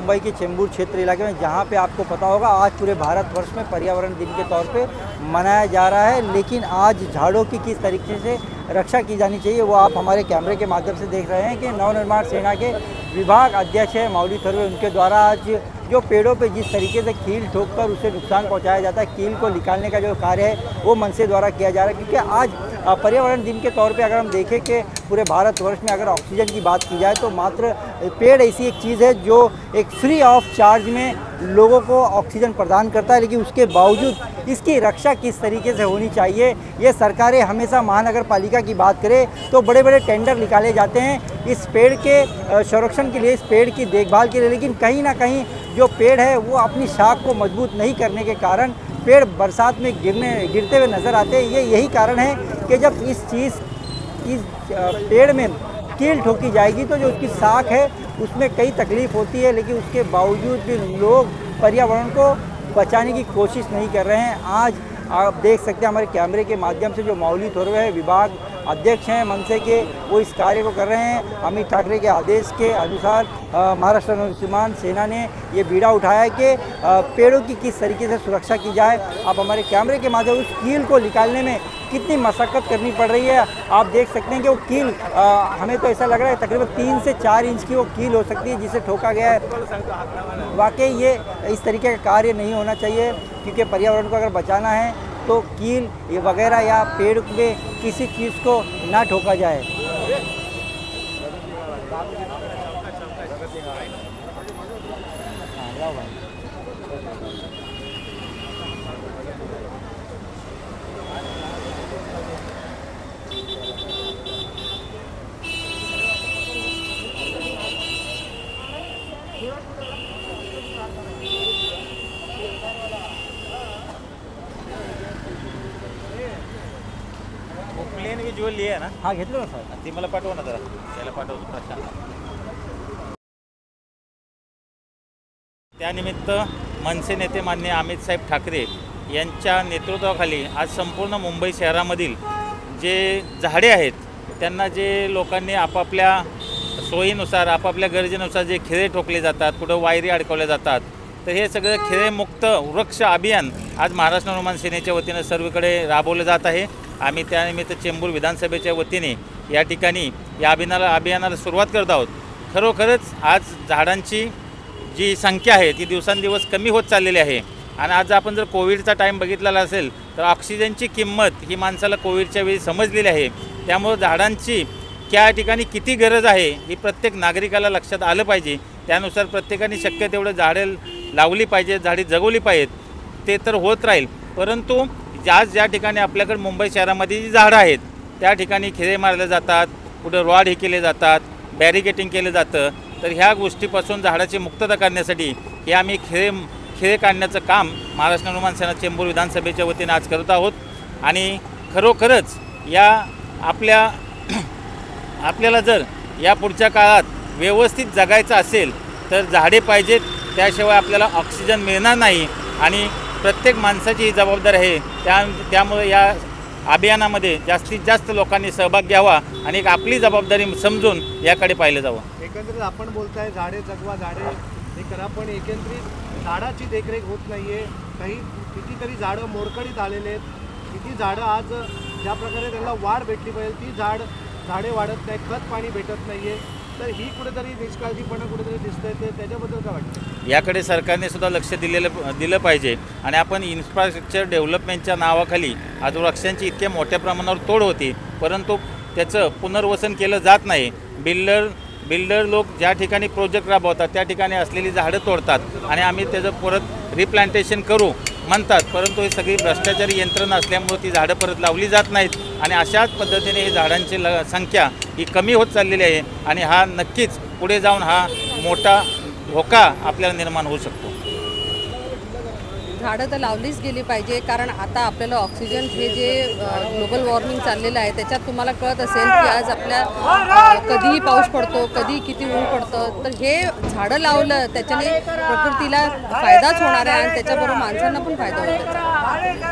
मुंबई के चेंबूर क्षेत्र इलाके में, जहाँ पे आपको पता होगा आज पूरे भारतवर्ष में पर्यावरण दिन के तौर पे मनाया जा रहा है। लेकिन आज झाड़ों की किस तरीके से रक्षा की जानी चाहिए वो आप हमारे कैमरे के माध्यम से देख रहे हैं कि नवनिर्माण सेना के विभाग अध्यक्ष है माउली थोरवे, उनके द्वारा आज जो पेड़ों पे जिस तरीके से कील ठोककर उसे नुकसान पहुंचाया जाता है, कील को निकालने का जो कार्य है वो मनसे द्वारा किया जा रहा है। क्योंकि आज पर्यावरण दिन के तौर पे अगर हम देखें कि पूरे भारतवर्ष में अगर ऑक्सीजन की बात की जाए तो मात्र पेड़ ऐसी एक चीज़ है जो एक फ्री ऑफ चार्ज में लोगों को ऑक्सीजन प्रदान करता है, लेकिन उसके बावजूद इसकी रक्षा किस तरीके से होनी चाहिए ये सरकारें हमेशा, महानगर पालिका की बात करें तो बड़े बड़े टेंडर निकाले जाते हैं इस पेड़ के संरक्षण के लिए, इस पेड़ की देखभाल के लिए, लेकिन कहीं ना कहीं जो पेड़ है वो अपनी शाख को मजबूत नहीं करने के कारण पेड़ बरसात में गिरते हुए नज़र आते हैं। यही कारण है कि जब इस पेड़ में कील ठोकी जाएगी तो जो उसकी शाख है उसमें कई तकलीफ होती है, लेकिन उसके बावजूद भी लोग पर्यावरण को बचाने की कोशिश नहीं कर रहे हैं। आज आप देख सकते हैं हमारे कैमरे के माध्यम से जो माउली थोरवे है, विभाग अध्यक्ष हैं मनसे के, वो इस कार्य को कर रहे हैं। अमित ठाकरे के आदेश के अनुसार महाराष्ट्र नवनिर्माण सेना ने ये बीड़ा उठाया कि पेड़ों की किस तरीके से सुरक्षा की जाए। आप हमारे कैमरे के माध्यम उस कील को निकालने में कितनी मशक्क़त करनी पड़ रही है आप देख सकते हैं कि वो कील हमें तो ऐसा लग रहा है तकरीबन 3 से 4 इंच की वो कील हो सकती है जिसे ठोका गया है। वाकई ये इस तरीके का कार्य नहीं होना चाहिए, क्योंकि पर्यावरण को अगर बचाना है तो कील वगैरह या पेड़ में किसी चीज़ को ना ठोका जाए। प्लेन विज्युअल लिया ना? हाँ घेतलं ना सर, ती मला पाठवा ना जरा, त्याला पाठवतो प्रशांत। त्यानिमित्त मनसे नेते माननीय अमित साहेब ठाकरे यांच्या नेतृत्वाखाली आज संपूर्ण मुंबई शहरामधील जे झाडे आहेत त्यांना जे लोकांनी आपापल्या सोयीनुसार आपापल्या गरजेनुसार जे खिळे ठोकले जातात, कुठं वायरी अडकवल्या जातात, तर हे सगळं खिळेमुक्त वृक्ष अभियान आज महाराष्ट्र नवनिर्माण सेनेच्या वतीनं सर्वीकडे राबवलं जात आहे। आम्ही त्यानिमित्त चेंबूर विधानसभेच्या वतीने या ठिकाणी या अभियानाला सुरुवात करत आहोत। खरोखरच आज झाडांची जी संख्या आहे ती दिवसांदिवस कमी होत चाललेली आहे आणि आज आपण जर कोविडचा टाईम बघितलेला असेल तर ऑक्सिजनची किंमत ही माणसाला कोविडच्या वेळी समजलेली आहे। त्यामुळे झाडांची त्या ठिकाणी किती गरज आहे ही प्रत्येक नागरिकाला लक्षात आलं पाहिजे। त्यानुसार प्रत्येकाने शक्य तेवढं झाडे लावली पाहिजे, झाडे जगवली पाहिजेत। ते तर होत राहील, परंतु ज्या ठिकाणी आपल्याकडे मुंबई शहरामध्ये जी झाडं आहेत त्या ठिकाणी खिळे मारले जातात, कुठं रॉड हे केले जातात, बॅरिकेटिंग केलं जातं, तर ह्या गोष्टीपासून झाडाची मुक्तता करण्यासाठी हे आम्ही खिळे काढण्याचं काम महाराष्ट्र नवनिर्माण सेना चेंबूर विधानसभेच्या वतीने आज करत आहोत। आणि खरोखरच या आपल्याला जर या पुढच्या काळात व्यवस्थित जगायचं असेल तर झाडे पाहिजेत, त्याशिवाय आपल्याला ऑक्सिजन मिळणार नाही आणि प्रत्येक माणसाची ही जबाबदारी आहे। त्यामुळे या अभियानामध्ये जास्तीत जास्त लोकांनी सहभाग घ्यावा आणि एक आपली जबाबदारी समजून याकडे पाहिलं जावं। एकंदरीत आपण बोलताय झाडे जगवा, झाडे हे करा, पण एकंदरीत झाडाची देखरेख होत नाही आहे। कितीतरी झाडं मोडकळीत आलेले आहेत, किती झाडं आज ज्या प्रकारे त्यांना वाढ भेटली पाहिजे ती झाडे वाढत नाही, खत पाणी भेटत नाही आहे, तर ही कुठेतरी निष्काळजीपणा कुठेतरी दिसतंय, ते त्याच्याबद्दल काय वाटतं? याकडे सरकारने सुद्धा लक्ष दिलं पाहिजे। आणि आपण इन्फ्रास्ट्रक्चर डेव्हलपमेंटच्या नावाखाली आज वृक्षांची इतक्या मोठ्या प्रमाणावर तोड होती, परंतु त्याचं पुनर्वसन केलं जात नाही। बिल्डर लोक ज्या ठिकाणी प्रोजेक्ट राबवतात त्या ठिकाणी असलेली झाडं तोडतात आणि आम्ही त्याचं परत रिप्लांटेशन करू म्हणतात, परंतु ही सगळी भ्रष्टाचारी यंत्रणा असल्यामुळे ती झाडं परत लावली जात नाहीत आणि अशाच पद्धतीने ही झाडांची संख्या ही कमी होत चाललेली आहे आणि हा नक्कीच पुढे जाऊन हा मोठा धोका आपल्याला निर्माण होऊ शकतो। झाडं तर लावलीच गेली पाहिजे, कारण आता आपल्याला ऑक्सिजन हे जे ग्लोबल वॉर्मिंग चाललेलं आहे त्याच्यात तुम्हाला कळत असेल की आज आपल्या कधीही पाऊस पडतो, कधी किती ऊन पडतं, तर हे झाडं लावलं त्याच्याने प्रकृतीला फायदाच होणार आहे आणि त्याच्याबरोबर माणसांना पण फायदा होतो।